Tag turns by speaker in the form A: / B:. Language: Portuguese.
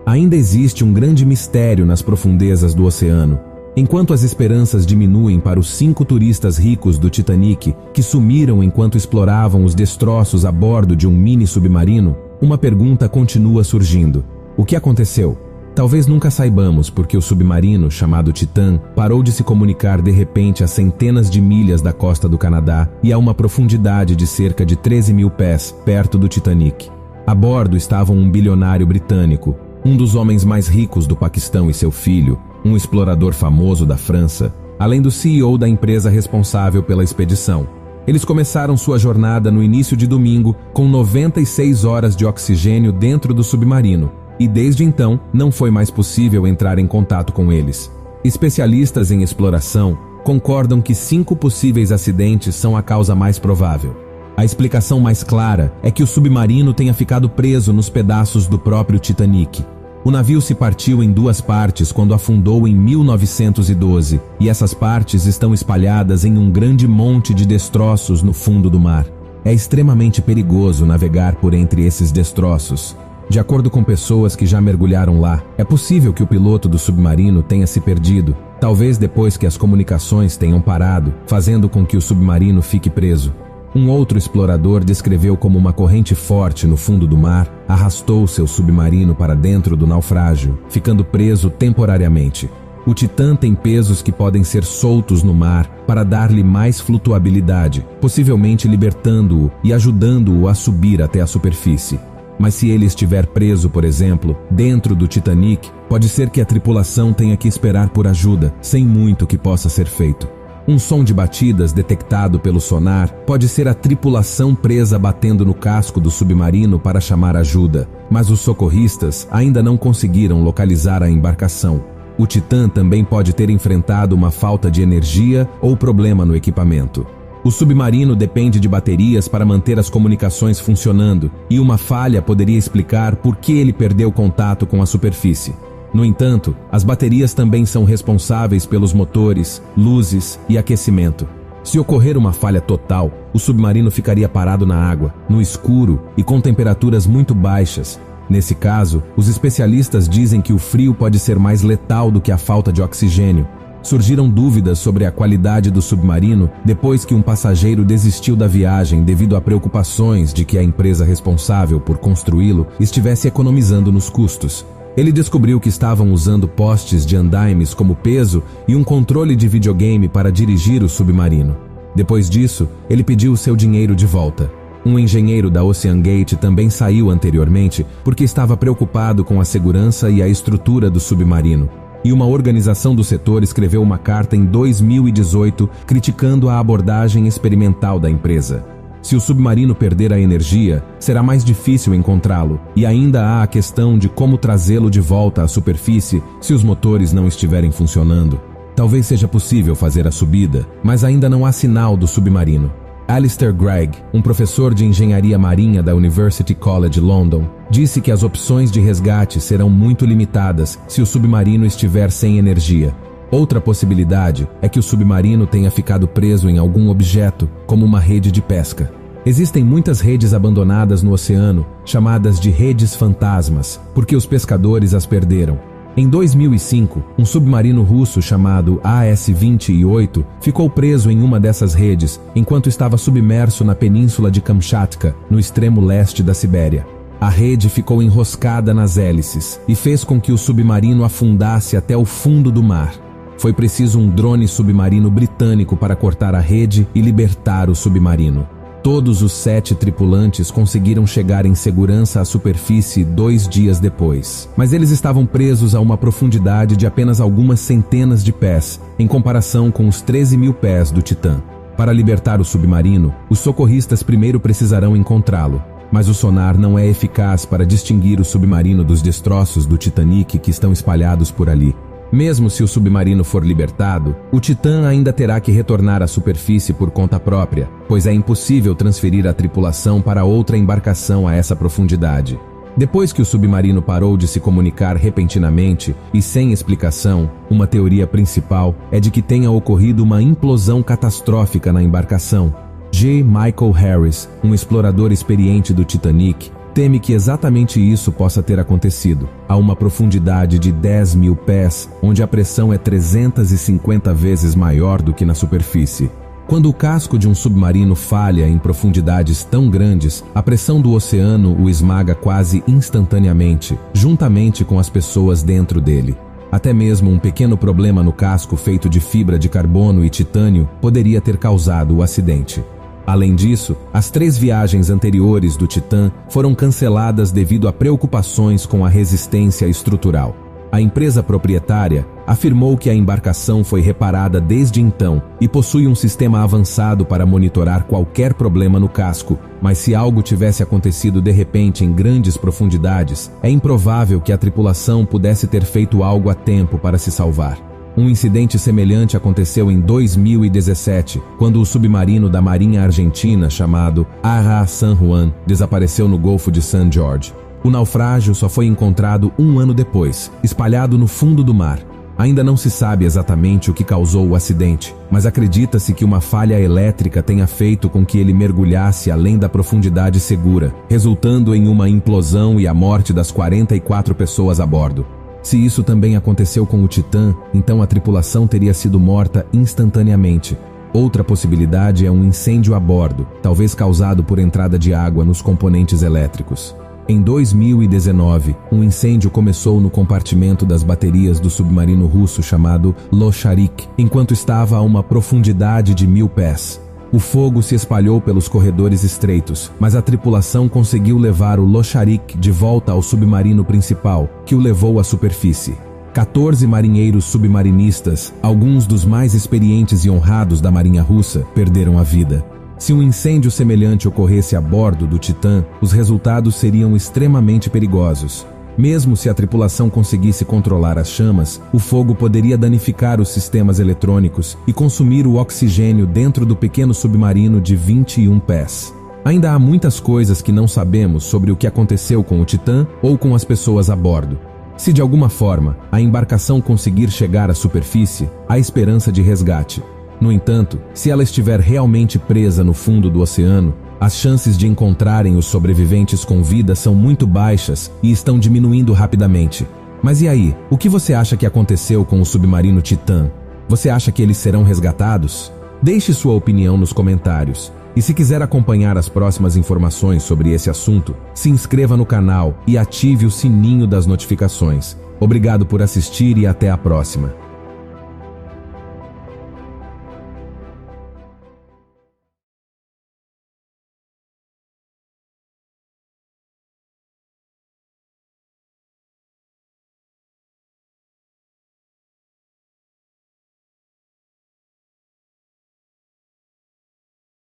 A: Ainda existe um grande mistério nas profundezas do oceano. Enquanto as esperanças diminuem para os 5 turistas ricos do Titanic, que sumiram enquanto exploravam os destroços a bordo de um mini submarino, uma pergunta continua surgindo. O que aconteceu? Talvez nunca saibamos porque o submarino, chamado Titã, parou de se comunicar de repente a centenas de milhas da costa do Canadá e a uma profundidade de cerca de 13 mil pés, perto do Titanic. A bordo estava um bilionário britânico, um dos homens mais ricos do Paquistão e seu filho, um explorador famoso da França, além do CEO da empresa responsável pela expedição. Eles começaram sua jornada no início de domingo com 96 horas de oxigênio dentro do submarino, e desde então não foi mais possível entrar em contato com eles. Especialistas em exploração concordam que 5 possíveis acidentes são a causa mais provável. A explicação mais clara é que o submarino tenha ficado preso nos pedaços do próprio Titanic. O navio se partiu em 2 partes quando afundou em 1912, e essas partes estão espalhadas em um grande monte de destroços no fundo do mar. É extremamente perigoso navegar por entre esses destroços. De acordo com pessoas que já mergulharam lá, é possível que o piloto do submarino tenha se perdido, talvez depois que as comunicações tenham parado, fazendo com que o submarino fique preso. Um outro explorador descreveu como uma corrente forte no fundo do mar arrastou seu submarino para dentro do naufrágio, ficando preso temporariamente. O Titã tem pesos que podem ser soltos no mar para dar-lhe mais flutuabilidade, possivelmente libertando-o e ajudando-o a subir até a superfície. Mas se ele estiver preso, por exemplo, dentro do Titanic, pode ser que a tripulação tenha que esperar por ajuda, sem muito que possa ser feito. Um som de batidas detectado pelo sonar pode ser a tripulação presa batendo no casco do submarino para chamar ajuda, mas os socorristas ainda não conseguiram localizar a embarcação. O Titã também pode ter enfrentado uma falta de energia ou problema no equipamento. O submarino depende de baterias para manter as comunicações funcionando, e uma falha poderia explicar por que ele perdeu contato com a superfície. No entanto, as baterias também são responsáveis pelos motores, luzes e aquecimento. Se ocorrer uma falha total, o submarino ficaria parado na água, no escuro e com temperaturas muito baixas. Nesse caso, os especialistas dizem que o frio pode ser mais letal do que a falta de oxigênio. Surgiram dúvidas sobre a qualidade do submarino depois que um passageiro desistiu da viagem devido a preocupações de que a empresa responsável por construí-lo estivesse economizando nos custos. Ele descobriu que estavam usando postes de andaimes como peso e um controle de videogame para dirigir o submarino. Depois disso, ele pediu seu dinheiro de volta. Um engenheiro da OceanGate também saiu anteriormente porque estava preocupado com a segurança e a estrutura do submarino. E uma organização do setor escreveu uma carta em 2018 criticando a abordagem experimental da empresa. Se o submarino perder a energia, será mais difícil encontrá-lo, e ainda há a questão de como trazê-lo de volta à superfície se os motores não estiverem funcionando. Talvez seja possível fazer a subida, mas ainda não há sinal do submarino. Alistair Gregg, um professor de engenharia marinha da University College London, disse que as opções de resgate serão muito limitadas se o submarino estiver sem energia. Outra possibilidade é que o submarino tenha ficado preso em algum objeto, como uma rede de pesca. Existem muitas redes abandonadas no oceano, chamadas de redes fantasmas, porque os pescadores as perderam. Em 2005, um submarino russo chamado AS-28 ficou preso em uma dessas redes enquanto estava submerso na península de Kamchatka, no extremo leste da Sibéria. A rede ficou enroscada nas hélices e fez com que o submarino afundasse até o fundo do mar. Foi preciso um drone submarino britânico para cortar a rede e libertar o submarino. Todos os 7 tripulantes conseguiram chegar em segurança à superfície 2 dias depois. Mas eles estavam presos a uma profundidade de apenas algumas centenas de pés, em comparação com os 13 mil pés do Titã. Para libertar o submarino, os socorristas primeiro precisarão encontrá-lo. Mas o sonar não é eficaz para distinguir o submarino dos destroços do Titanic que estão espalhados por ali. Mesmo se o submarino for libertado, o Titã ainda terá que retornar à superfície por conta própria, pois é impossível transferir a tripulação para outra embarcação a essa profundidade. Depois que o submarino parou de se comunicar repentinamente e sem explicação, uma teoria principal é de que tenha ocorrido uma implosão catastrófica na embarcação. J. Michael Harris, um explorador experiente do Titanic, teme que exatamente isso possa ter acontecido, a uma profundidade de 10.000 pés, onde a pressão é 350 vezes maior do que na superfície. Quando o casco de um submarino falha em profundidades tão grandes, a pressão do oceano o esmaga quase instantaneamente, juntamente com as pessoas dentro dele. Até mesmo um pequeno problema no casco feito de fibra de carbono e titânio poderia ter causado o acidente. Além disso, as 3 viagens anteriores do Titã foram canceladas devido a preocupações com a resistência estrutural. A empresa proprietária afirmou que a embarcação foi reparada desde então e possui um sistema avançado para monitorar qualquer problema no casco, mas se algo tivesse acontecido de repente em grandes profundidades, é improvável que a tripulação pudesse ter feito algo a tempo para se salvar. Um incidente semelhante aconteceu em 2017, quando o submarino da Marinha Argentina chamado Ara San Juan desapareceu no Golfo de San Jorge. O naufrágio só foi encontrado um ano depois, espalhado no fundo do mar. Ainda não se sabe exatamente o que causou o acidente, mas acredita-se que uma falha elétrica tenha feito com que ele mergulhasse além da profundidade segura, resultando em uma implosão e a morte das 44 pessoas a bordo. Se isso também aconteceu com o Titã, então a tripulação teria sido morta instantaneamente. Outra possibilidade é um incêndio a bordo, talvez causado por entrada de água nos componentes elétricos. Em 2019, um incêndio começou no compartimento das baterias do submarino russo chamado Losharik, enquanto estava a uma profundidade de 1.000 pés. O fogo se espalhou pelos corredores estreitos, mas a tripulação conseguiu levar o Losharik de volta ao submarino principal, que o levou à superfície. 14 marinheiros submarinistas, alguns dos mais experientes e honrados da Marinha Russa, perderam a vida. Se um incêndio semelhante ocorresse a bordo do Titã, os resultados seriam extremamente perigosos. Mesmo se a tripulação conseguisse controlar as chamas, o fogo poderia danificar os sistemas eletrônicos e consumir o oxigênio dentro do pequeno submarino de 21 pés. Ainda há muitas coisas que não sabemos sobre o que aconteceu com o Titã ou com as pessoas a bordo. Se de alguma forma a embarcação conseguir chegar à superfície, há esperança de resgate. No entanto, se ela estiver realmente presa no fundo do oceano, as chances de encontrarem os sobreviventes com vida são muito baixas e estão diminuindo rapidamente. Mas e aí? O que você acha que aconteceu com o submarino Titã? Você acha que eles serão resgatados? Deixe sua opinião nos comentários. E se quiser acompanhar as próximas informações sobre esse assunto, se inscreva no canal e ative o sininho das notificações. Obrigado por assistir e até a próxima.